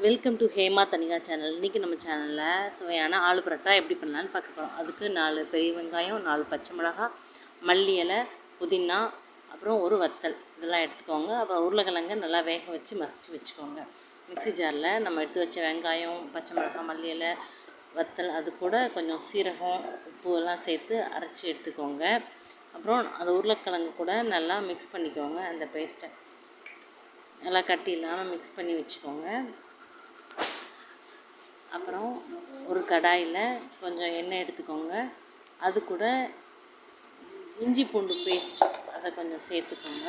Welcome to Hema Thanika channel. இன்றைக்கி நம்ம சேனலில் சுவையான ஆலு பரோட்டா எப்படி பண்ணலான்னு பார்க்க போகிறோம். அதுக்கு 4 பெரிய வெங்காயம், 4 பச்சை மிளகாய், மல்லி இலை, புதினா, அப்புறம் ஒரு வத்தல் இதெல்லாம் எடுத்துக்கோங்க. அப்புறம் உருளைக்கிழங்க நல்லா வேக வச்சு மசித்து வச்சுக்கோங்க. மிக்ஸி ஜாரில் நம்ம எடுத்து வச்ச வெங்காயம், பச்சை மிளகாய், மல்லி இலை, வத்தல், அது கூட கொஞ்சம் சீரகம், உப்பு எல்லாம் சேர்த்து அரைச்சி எடுத்துக்கோங்க. அப்புறம் அந்த உருளைக்கிழங்கு கூட நல்லா மிக்ஸ் பண்ணிக்கோங்க. அந்த பேஸ்ட்டை நல்லா கட்டி இல்லாமல் மிக்ஸ் பண்ணி வச்சுக்கோங்க. அப்புறம் ஒரு கடாயில் கொஞ்சம் எண்ணெய் எடுத்துக்கோங்க. அது கூட இஞ்சி பூண்டு பேஸ்ட் அதை கொஞ்சம் சேர்த்துக்கோங்க.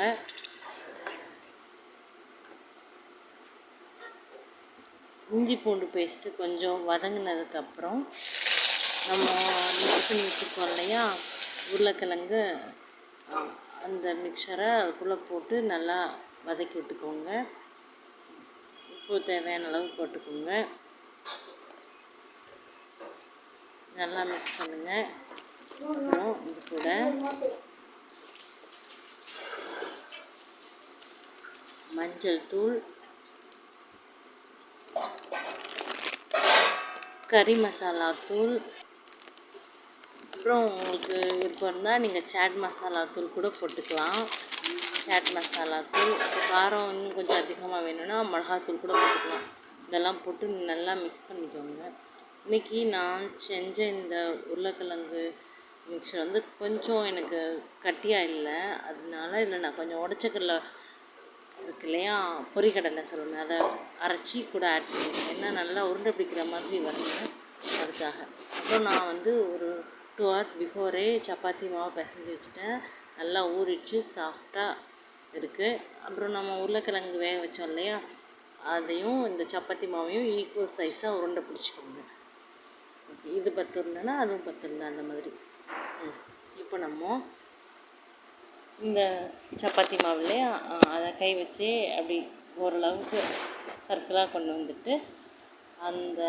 இஞ்சி பூண்டு பேஸ்ட்டு கொஞ்சம் வதங்கினதுக்கப்புறம் நம்ம மிக்ஸ் பண்ணி வச்சுருக்கோம் இல்லையா உருளைக்கிழங்கு, அந்த மிக்சரை அதுக்குள்ளே போட்டு நல்லா வதக்கி விட்டுக்கோங்க. உப்பு தேவையான அளவு போட்டுக்கோங்க. நல்லா மிக்ஸ் பண்ணுங்கள். அப்புறம் இது கூட மஞ்சள் தூள், கறி மசாலா தூள், அப்புறம் உங்களுக்கு விருப்பம் இருந்தால் நீங்கள் சாட் மசாலா தூள் கூட போட்டுக்கலாம். சாட் மசாலா தூள், காரம் இன்னும் கொஞ்சம் அதிகமாக வேணும்னா மிளகாத்தூள் கூட போட்டுக்கலாம். இதெல்லாம் போட்டு நல்லா மிக்ஸ் பண்ணிக்கோங்க. இன்றைக்கி நான் செஞ்ச இந்த உருளைக்கிழங்கு மிக்சர் வந்து கொஞ்சம் எனக்கு கட்டியாக இல்லை, அதனால இதில் நான் கொஞ்சம் உடச்சக்கடலை இருக்கு இல்லையா, பொரிக்கடலை சொல்லுவேன், அதை அரைச்சி கூட ஆட் பண்ணிக்கிறேன். ஏன்னா நல்லா உருண்டை பிடிக்கிற மாதிரி வரணும், அதுக்காக. அப்புறம் நான் வந்து ஒரு 2 hours பிஃபோரே சப்பாத்தி மாவு பிசைஞ்சு வச்சுட்டேன். நல்லா ஊறிச்சு, சாஃப்டாக இருக்குது. அப்புறம் நம்ம உருளைக்கிழங்கு வேக வச்சோம் இல்லையா, அதையும் இந்த சப்பாத்தி மாவையும் ஈக்குவல் சைஸாக உருண்டை பிடிச்சிக்கோங்க. ஓகே, இது 10 உருண்டைனா அதுவும் 10 உருண்டை, அந்த மாதிரி. இப்போ நம்ம இந்த சப்பாத்தி மாவுலேயே அதை கை வச்சு அப்படி ஓரளவுக்கு சர்க்கிளாக கொண்டு வந்துட்டு அந்த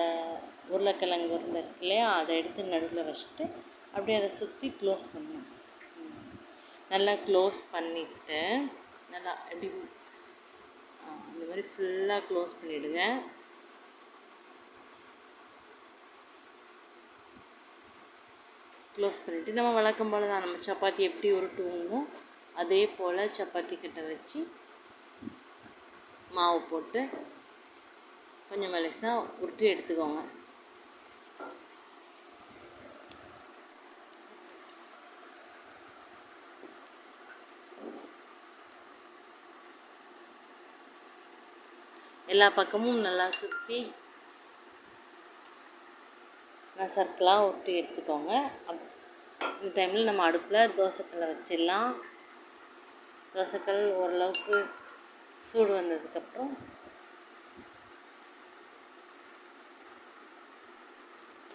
உருளைக்கிழங்கு உருண்டை இருக்கு இல்லையா, அதை எடுத்து நடுவில் வச்சுட்டு அப்படியே அதை சுற்றி க்ளோஸ் பண்ணணும். நல்லா க்ளோஸ் பண்ணிவிட்டு நல்லா அப்படி இந்த மாதிரி ஃபுல்லாக க்ளோஸ் பண்ணிவிடுங்க. க்ளோஸ் பண்ணிவிட்டு நம்ம வழக்கம் போல் தான் நம்ம சப்பாத்தி எப்படி உருட்டுவோமோ அதே போல் சப்பாத்தி கட்டை வச்சு மாவு போட்டு கொஞ்சம் மெலிசாக உருட்டி எடுத்துக்கோங்க. எல்லா பக்கமும் நல்லா சுற்றி நான் சர்க்கிளாக உருட்டி எடுத்துக்கோங்க. இந்த டைமில் நம்ம அடுப்பில் தோசைக்கல்லை வச்சிடலாம். தோசைக்கல் ஓரளவுக்கு சூடு வந்ததுக்கப்புறம்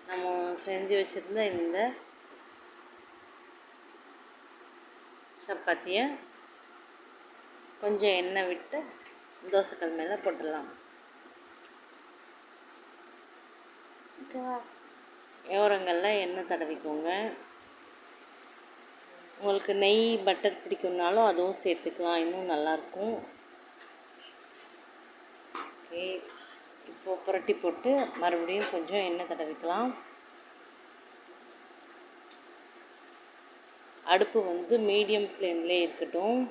நம்ம செஞ்சு வச்சுருந்த இந்த சப்பாத்தியை கொஞ்சம் எண்ணெய் விட்டு தோசைக்கல் மேலே போட்டுடலாம். ஓரங்களில் எண்ணெய் தடவிக்கோங்க. உங்களுக்கு நெய் பட்டர் பிடிக்கும்னாலும் அதுவும் சேர்த்துக்கலாம், இன்னும் நல்லாயிருக்கும். ஓகே, இப்போது புரட்டி போட்டு மறுபடியும் கொஞ்சம் எண்ணெய் தடவிக்கலாம். அடுப்பு வந்து மீடியம் ஃப்ளேம்லே இருக்கட்டும்.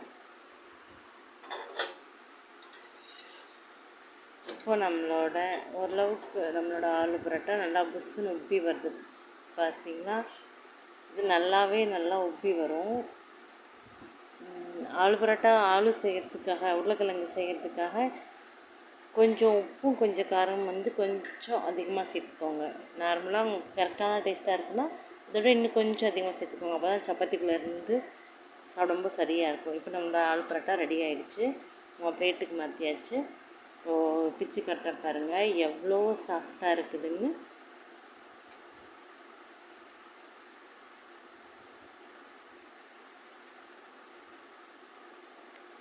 இப்போ நம்மளோட ஓரளவுக்கு நம்மளோட ஆலு பரோட்டா நல்லா புஷ்ஷுன்னு உப்பி வருது பார்த்திங்களா. இது நல்லா உப்பி வரும். ஆலு பரோட்டா செய்கிறதுக்காக, உருளைக்கிழங்கு செய்கிறதுக்காக கொஞ்சம் உப்பும் கொஞ்சம் காரம் வந்து கொஞ்சம் அதிகமாக சேர்த்துக்கோங்க. நார்மலாக உங்களுக்கு கரெக்டான டேஸ்ட்டாக இருக்குன்னா இதோட இன்னும் கொஞ்சம் அதிகமாக சேர்த்துக்கோங்க. அப்போ தான் சப்பாத்திக்குள்ளேருந்து சாப்பிடும்போது சரியாக இருக்கும். இப்போ நம்மளோட ஆலு பரோட்டா ரெடி ஆகிடுச்சு. நம்ம பிளேட்டுக்கு மாற்றியாச்சு. பிச்சு கட்டுற பாருங்கள் எவ்வளோ சாஃப்டாக இருக்குதுன்னு.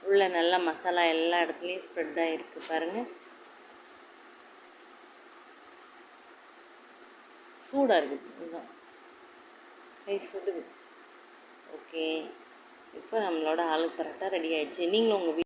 உள்ள நல்ல மசாலா எல்லா இடத்துலையும் ஸ்ப்ரெட் ஆகிருக்கு பாருங்கள். சூடாக இருக்குது, இதுதான் கை சுடுது. ஓகே, இப்போ நம்மளோட ஆலு பரோட்டா ரெடி ஆகிடுச்சு. நீங்களும் உங்கள்